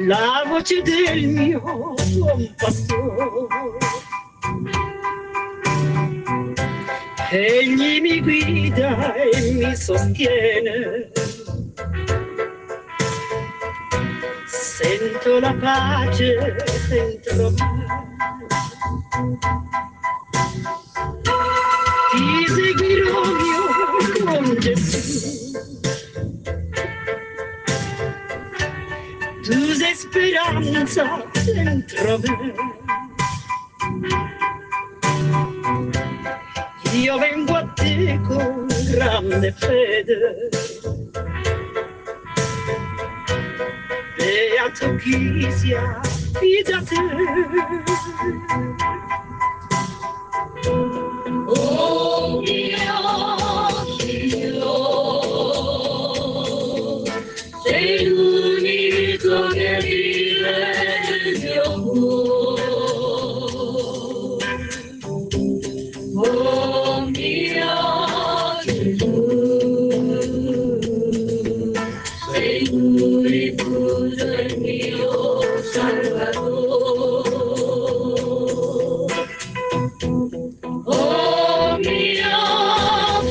la voce del mio buon pastore. Egli mi guida e mi sostiene. Sento la pace dentro me. Ti seguirò io con Gesù. Tu sei speranza dentro me. Io vengo a te con grande fede. Beato chi si affida a te. Oh mio Dio, sei l'unico che vive nel mio cuore. Oh mio Gesù, sei l'unico del mio Salvatore. Oh mio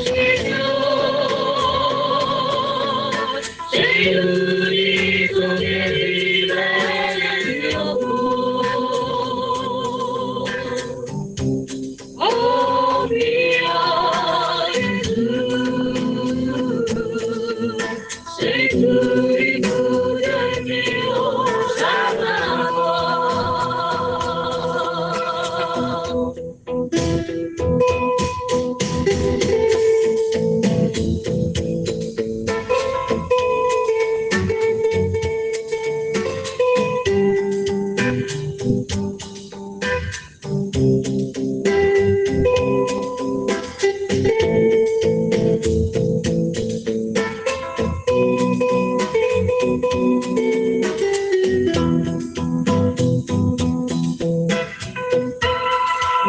Signore, sei l'unico che vive nel mio cuore. Oh mio Gesù, sei l'unico del mio Salvatore.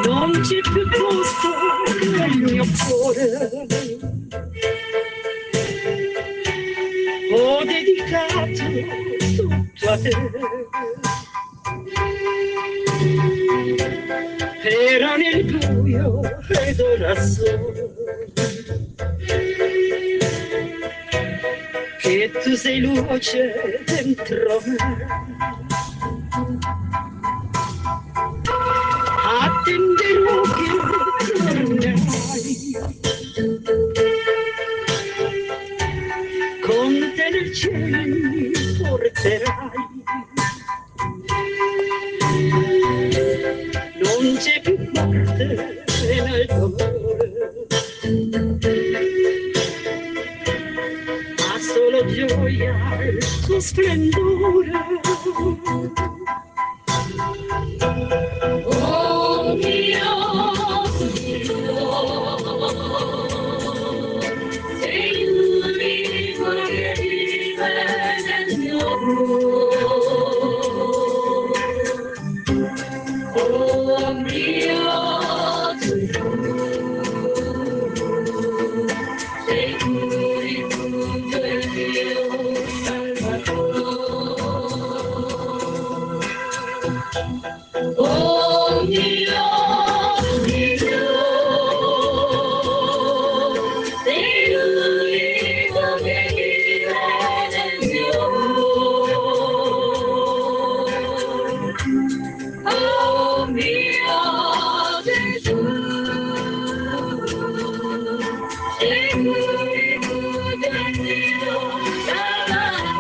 Non c'è più posto nel mio cuore. Ho dedicato tutto a te. Era nel buio ed ora so che tu sei luce dentro me. Attenderò che tornerai, con te nel cielo mi porterai. Non c'è più morte nel dolore, ma solo gioia il tuo splendore. Oh mio Dio, sei l'unico che vive nel mio cuore. Oh mio Gesù, sei l'unico del mio Salvatore. Oh mio Dio, sei l'unico che vive nel mio cuore. Oh mio Gesù, sei l'unico del mio Salvatore.